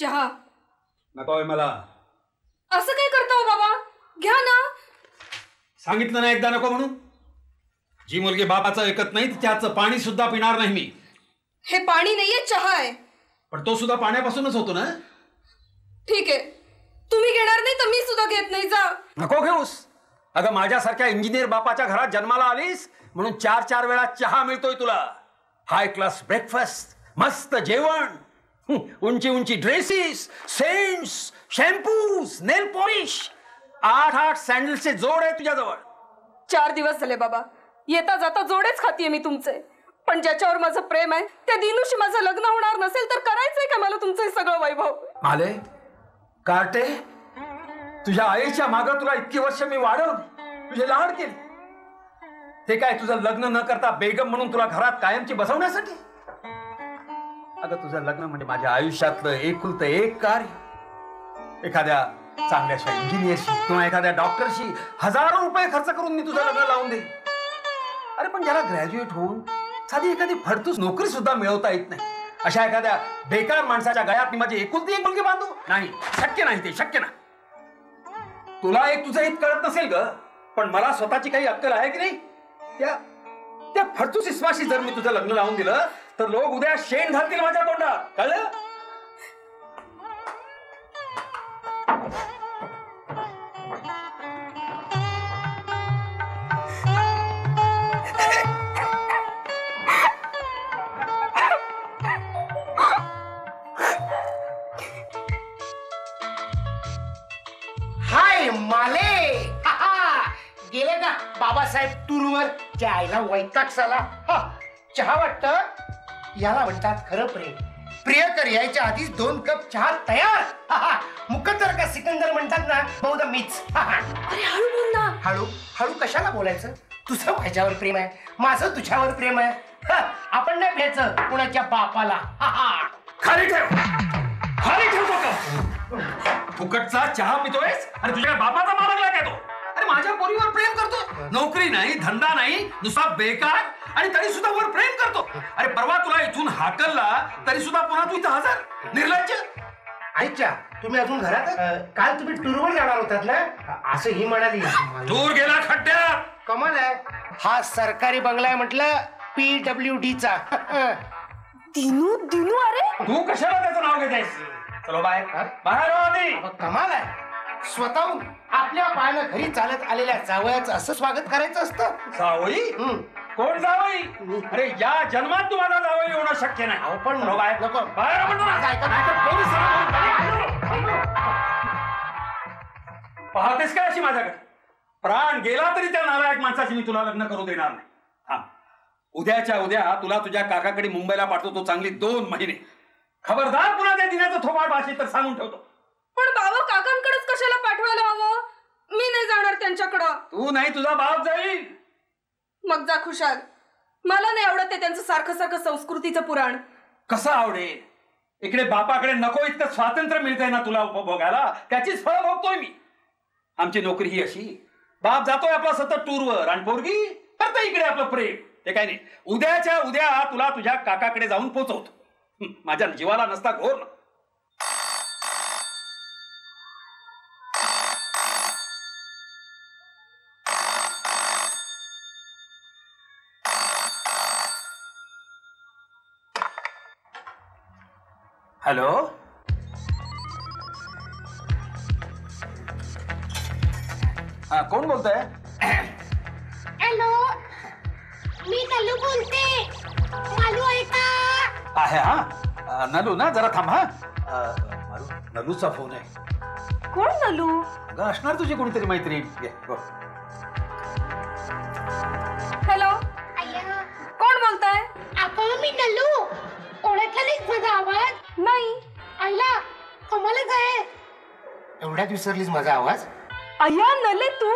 चहा नकोय मला. असं काय करता हो बाबा? घ्या ना. सांगितलं ना एकदा नको म्हणून. जी मुलगी बापाचं ऐकत नाही त्याचं पाणी सुद्धा पिणार नाही मी. हे पाणी नाहीये, चहा आहे. पण तो सुद्धा पाण्यापासूनच होतो ना. ठीक आहे, तुम्ही घेणार नाही तर मी सुद्धा घेत नाही. जा. नको घेऊस. अगं माझ्यासारख्या इंजिनियर बापाच्या घरात जन्माला आलीस म्हणून 4-4 वेळा चहा मिळतोय तुला. हाय क्लास ब्रेकफास्ट, मस्त जेवण, उंची उंची ड्रेसेस, सेंट्स, शॅम्पूज, नेल पॉलिश, 8-8 सॅन्डल्सचे जोड आहे तुझ्याजवळ. 4 दिवस झाले बाबा, येता जाता जोडेच खातीये मी तुमचे. पण ज्याच्यावर माझं प्रेम आहे त्या दिनूशी माझं लग्न होणार नसेल तर करायचंय का मला तुमचं हे सगळं वैभव? माले कार्टे, तुझ्या आईच्या मागं तुला इतकी वर्ष मी वाढवली, तुझे लाड केले. ते काय तुझं लग्न न करता बेगम म्हणून तुला घरात कायमची बसवण्यासाठी? अगं तुझं लग्न म्हणजे माझ्या आयुष्यातलं एकुलतं एक कार्य. एखाद्या चांगल्याशा इंजिनियरशी किंवा एखाद्या डॉक्टरशी हजारो रुपये खर्च करून मी तुझं लग्न लावून देईन. अरे पण ज्याला ग्रॅज्युएट होऊन साधी एखादी फडतूस नोकरी सुद्धा मिळवता येत नाही अशा एखाद्या बेकार माणसाच्या गळ्यात मी माझी एकुलती एक मुलगी बांधू? नाही, शक्य नाही, ते शक्य नाही. तुला एक तुझं हित कळत नसेल ग, पण मला स्वतःची काही अक्कल आहे की नाही? त्या फडतूस इस्माशी जर मी तुझं लग्न लावून दिलं तर लोक उद्या शेण घालतील माझ्या तोंडात, कळलं? गेले ना बाबासाहेब टूरवर. आईला वैताग झाला. चहा वाटत याला म्हणतात खरं प्रेम. प्रियकर यायच्या आधीच 2 कप चहा तयार. मुकद्दर का सिकंदर म्हणतात ना, बहुधा मीच. अरे हळू बोल ना. हळू हळू कशाला बोलायचं? तुझं माझ्यावर प्रेम आहे, माझं तुझ्यावर प्रेम आहे. आपण नाही प्यायचं कुणाच्या बापाला. खाली ठेव, खाली ठेव तो. फुकटचा चहा पितोयस आणि तुझ्या बापाचा मालक लागला तो. अरे माझ्या पोरीवर प्रेम करतो, नोकरी नाही, धंदा नाही, नुसता बेकार, आणि तरी सुद्धा वर प्रेम करतो. अरे परवा तुला इथून हाकलला तरी सुद्धा पुन्हा तू इथं हजर. निर्लज्ज. आईच्या तुम्ही अजून घरात? काल तुम्ही टूरवर जाणार होतात ना, असं ही म्हणाली. टूर गेला खड्ड्यात. कमाल आहे. हा सरकारी बंगला आहे म्हटलं, PWDचा. दिनू दिनू, अरे तू कशाला त्याचं नाव घेतेस? चलो बाहेर, बाहेर आधी. कमाल आहे. स्वतःहून आपल्या पायानं घरी चालत आलेल्या जावयाचं असं स्वागत करायचं असतं. जावई? कोण जावई? अरे या जन्मात तुम्हाला जावई होणं शक्य नाही. पण बाहेर नको. बाहेर पाहतेस काय अशी माझ्याकडे? प्राण गेला तरी त्या नालायक माणसाची मी तुला लग्न करू देणार नाही. हा, उद्याच्या उद्या तुला तुझ्या काकाकडे मुंबईला पाठवतो, चांगली 2 महिने. खबरदार पुन्हा त्या दिनाचं थोबाड भाषेत तर सांगून ठेवतो. पण बाबा काकांकडेच कशाला पाठवायला हवं? मी नाही जाणार त्यांच्याकडं. तू नाही, तुझा बाप जाईल. मग जा खुशाल. मला नाही आवडत ते त्यांचं सारखं सारखं संस्कृतीचं पुराण. कसं आवडेल? इकडे बापाकडे नको इतकं स्वातंत्र्य मिळतंय ना तुला उपभोगायला, त्याचीच फळ भोगतोय मी. आमची नोकरी ही अशी, बाप जातोय आपला सतत टूरवर आणि पोरगी करता इकडे आपलं प्रेम. ते काय नाही, उद्याच्या उद्या तुला तुझ्या काकाकडे जाऊन पोहोचवतो. माझ्या जीवाला नसता घोर ना. हॅलो, हा कोण बोलतोय? हॅलो, मी नलू बोलते. मालू आहे का? आहे. हा नलू ना, जरा थांब. हा नलूचा फोन आहे. कोण नलू? अगं असणार तुझी कोणीतरी मैत्रीण. हॅलो, अय्या, कोण बोलताय? आपण मी नलू. ओळखला नाहीस माझा आवाज? नाही. आईला कमालच आहे. एवढ्यात विसरलीस माझा आवाज? अय्या नले तू?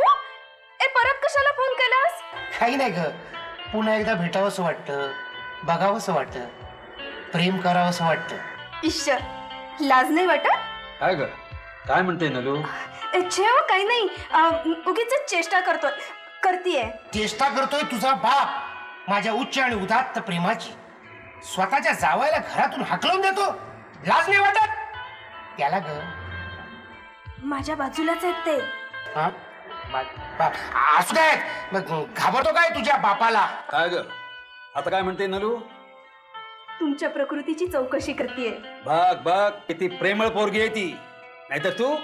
परत कशाला फोन केलास? काही नाही ग, पुन्हा एकदा भेटावंसं वाटतं, बघावंसं वाटतं, प्रेम करावंसं वाटतं. ईश्वर, लाज नाही वाटत? काय ग, काय म्हणते नलू? काही नाही, उगीच चेष्टा करतीये. चेष्टा करतोय तुझा बाप माझ्या उच्च आणि उदात्त प्रेमाची. स्वतःच्या जावयाला घरातून हाकलून देतो, लाज नाही वाटत? त्याला ग माझ्या बाजूलाच आहेत ते. हा? असू काय मग घाबरतो काय तुझ्या बापाला? काय ग आता काय म्हणते नलू? तुमच्या प्रकृतीची चौकशी करतेय. बघ बघ किती प्रेमळ पोरगी आहे ती. नाहीतर तू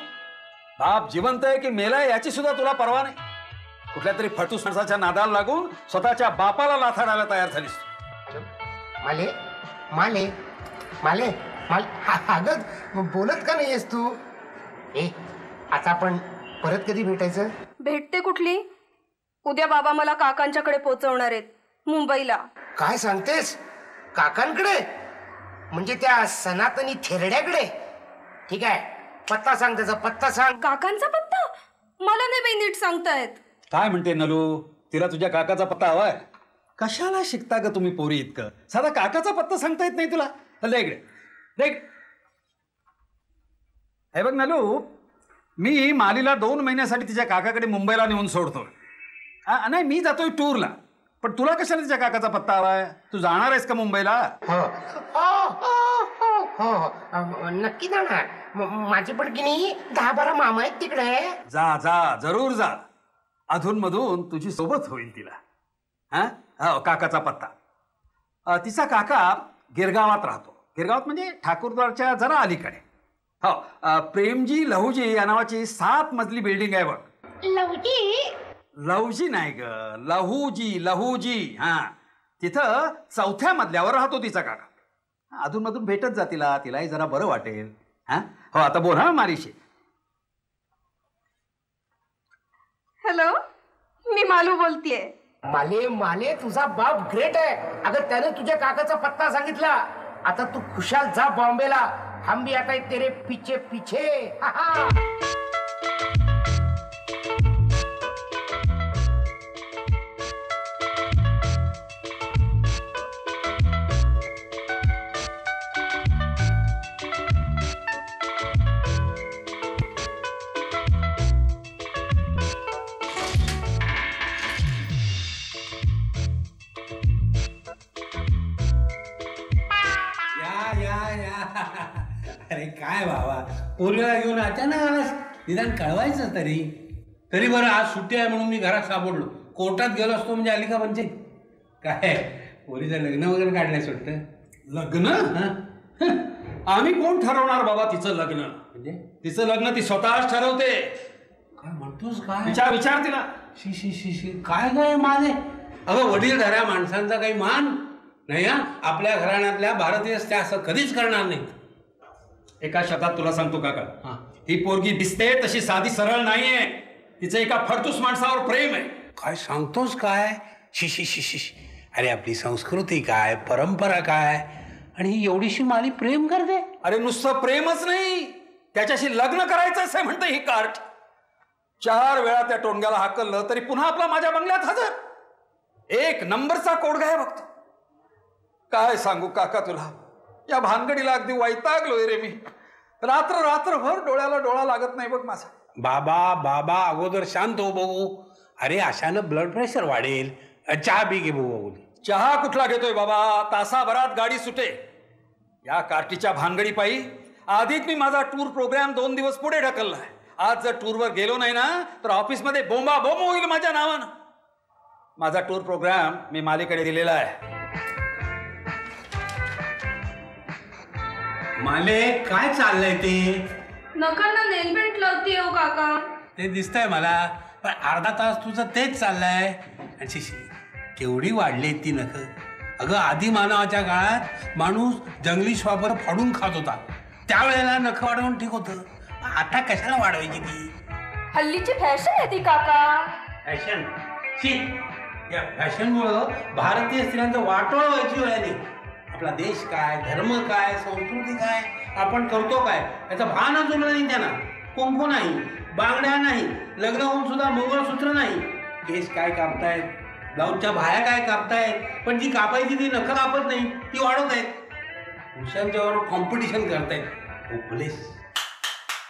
बाप जिवंत आहे की मेलाय याची सुद्धा तुला पर्वा नाही. कुठल्या तरी फटूस माणसाच्या नादाला लागून स्वतःच्या बापाला लाथाडायला तयार झालीस. माले माले माले माले अगं बोलत का नाहीयेस तू? आता आपण परत कधी भेटायचं? भेटते कुठली? उद्या बाबा मला काकांच्याकडे पोहोचवणार आहेत मुंबईला. काय सांगतेस? काकांकडे? म्हणजे त्या सनातनी थेरड्याकडे? ठीक आहे, पत्ता सांग, त्याचा पत्ता सांग. काकांचा पत्ता मला नाही बाई नीट सांगतायत. काय म्हणते नलू? तिला तुझ्या काकाचा पत्ता हवाय? कशाला शिकता ग तुम्ही पोरी इतकं? साधा काकाचा पत्ता सांगता येत नाही तुला? इकडे हे बघ नलू, मी मालीला 2 महिन्यासाठी तिच्या काकाकडे मुंबईला नेऊन सोडतो. नाही मी जातोय टूरला, पण तुला कशाला तिच्या काकाचा पत्ता हवाय? तू जाणार आहेस का मुंबईला? हो नक्की जाणार. माझी पण की नाही 10-12 मामा आहेत तिकडे. जा जा जरूर जा. अधून मधून तुझी सोबत होईल तिला. हा काकाचा पत्ता. तिचा काका गिरगावात राहतो. गिरगावात म्हणजे ठाकूरद्वारच्या जरा अलीकडे. हो प्रेमजी लहूजी या नावाची 7 मजली बिल्डिंग आहे बघ. लवजी? लहूजी नाही ग, लहूजी लहूजी. हा तिथं 4थ्या मजल्यावर राहतो तिचा काका. अधून मधून भेटत जा तिला, तिलाही जरा बरं वाटेल. हा हो आता बोल हा मारीशी. हॅलो, मी मालू बोलतेय. माले माले तुझा बाप ग्रेट आहे. अगं त्याने तुझ्या काकाचा पत्ता सांगितला. आता तू खुशाल जा बॉम्बेला. हम भी आता तेरे पीछे पीछे. अरे काय बाबा, पोरीला घेऊन अचानक आलास? निदान कळवायचं तरी. तरी बरं आज सुट्टी आहे म्हणून मी घरात सापडलो. कोर्टात गेलो असतो म्हणजे आली का म्हणजे काय पोरीचं लग्न वगैरे काढलंय सुट्ट? लग्न? आम्ही कोण ठरवणार बाबा तिचं लग्न? म्हणजे तिचं लग्न ती स्वतःच ठरवते. काय म्हणतोस? काय विचार तिला. शी शी शी शी काय काय मान आहे? अगं वडीलधाऱ्या माणसांचा काही मान नाही. हा आपल्या घराण्यातल्या भारतीय स्त्रिया असं कधीच करणार नाही. एका शब्दात तुला सांगतो काका, हा ही पोरगी दिसते तशी साधी सरळ नाहीये. तिचं एका फडतूस माणसावर प्रेम आहे. काय सांगतोस? काय शी शी शी शी. अरे आपली संस्कृती काय, परंपरा काय, आणि ही एवढीशी माली प्रेम करते? अरे नुसतं प्रेमच नाही, त्याच्याशी लग्न करायचं असं म्हणतं ही कार्ट. 4 वेळा त्या टोणग्याला हाकललं तरी पुन्हा आपला माझ्या बंगल्यात हजर. 1 नंबरचा कोडगा आहे बघतो. काय सांगू काका तुला, या भानगडीला अगदी वैतागलोय रे मी. रात्रभर डोळ्याला डोळा लागत नाही बघ माझा. बाबा बाबा अगोदर शांत हो बघू. अरे अशानं ब्लड प्रेशर वाढेल. चहा बी घे बघू. चहा कुठला घेतोय बाबा, तासाभरात गाडी सुटे. या कार्टीच्या भानगडी पायी आधीच मी माझा टूर प्रोग्राम 2 दिवस पुढे ढकललाय. आज जर टूरवर गेलो नाही ना तर ऑफिसमध्ये बोंबाबोंब होईल माझ्या नावानं. माझा टूर प्रोग्राम मी मालीकडे दिलेला आहे. माले काय चाललंय ते? नखांना नेलपेंट लावतीये हो काका. ते दिसतंय मला, पण अर्धा तास तुझं तेच चाललंय. केवढी वाढली ती नख. अगं आधी मानवाच्या काळात माणूस जंगली श्वापर फाडून खात होता, त्यावेळेला नख वाढवून ठीक होतं. आता कशाला वाढवायची ती? हल्लीची फॅशन आहे ती काका. फॅशन? या फॅशनमुळं भारतीय स्त्रियांचं वाटोळ व्हायची वेळ आली. आपला देश काय, धर्म काय, संस्कृती काय, आपण करतो काय याचं भानच उरलं नाही त्यांना. कुंकू नाही, बांगड्या नाही, लग्न होऊन सुद्धा मंगळसूत्र नाही. केस काय कापतायत, ब्लाऊजच्या बाह्या काय कापतायत, पण जी कापायची ती नखं कापत नाही, ती वाढवत आहेत. पुरुषांच्यावर कॉम्पिटिशन करतायत. होपलेस.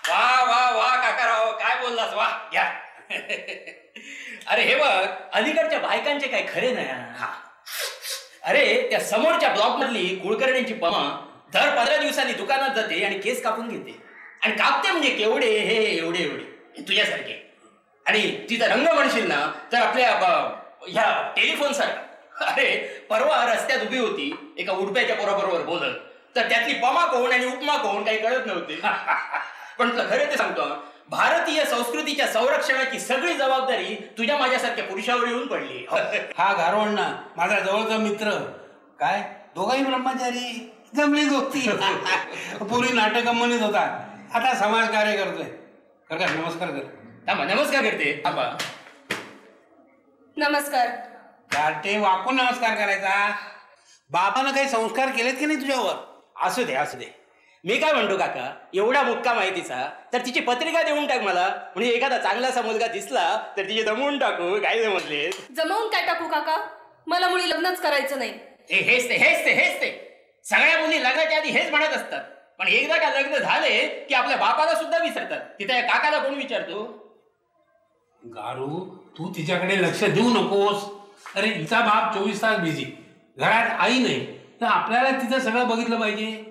वा वा वा काकाराव, काय बोललास? वा या. अरे हे बघ, अलीकडच्या बायकांचे काय खरे नाही. हा अरे त्या समोरच्या ब्लॉक मधली कुळकर्ण्यांची पमा दर 15 दिवसांनी दुकानात जाते आणि केस कापून घेते. आणि कापते म्हणजे केवढे हे एवढे एवढे तुझ्यासारखे. आणि तिचा रंग म्हणशील ना तर आपल्या ह्या टेलिफोन सारखा. अरे परवा रस्त्यात उभी होती एका उडप्याच्या पोराबरोबर बोलत, तर त्यातली पमा कोण आणि उपमा कोण काही कळत नव्हते. पण तुला खरं ते सांगतो, भारतीय संस्कृतीच्या संरक्षणाची सगळी जबाबदारी तुझ्या माझ्यासारख्या पुरुषावर येऊन पडली. हा गारवण ना माझा जवळचा मित्र, काय दोघाही ब्रह्मचारी, जमली दोस्ती. पूर्वी नाटक म्हणत होता, आता समाज कार्य करतोय. कर का नमस्कार कर. थांबा, नमस्कार करते. थांबा. नमस्कार. कार्टे वाकून नमस्कार करायचा. बापानं काही संस्कार केलेत की नाही तुझ्यावर? असू दे असू दे. मी काय म्हणतो काका, एवढा मुक्का माहितीचा तर तिची पत्रिका देऊन टाक मला, म्हणजे एखादा चांगलासा मुलगा दिसला तर तिचे जमवून टाकू. काय समजले? जमवून काय टाकू काका? मला मुली लग्नच करायचं नाही. हेच ते सगळ्या मुली लग्नाच्या आधी हेच म्हणत असतात, पण एकदा का लग्न झाले की आपल्या बापाला सुद्धा विसरतात. तिथे काकाला कोण विचारतो? गारू, तू तिच्याकडे लक्ष देऊ नकोस. अरे हिचा बाप 24 तास बिझी, घरात आई नाही, तर आपल्याला तिचं सगळं बघितलं पाहिजे.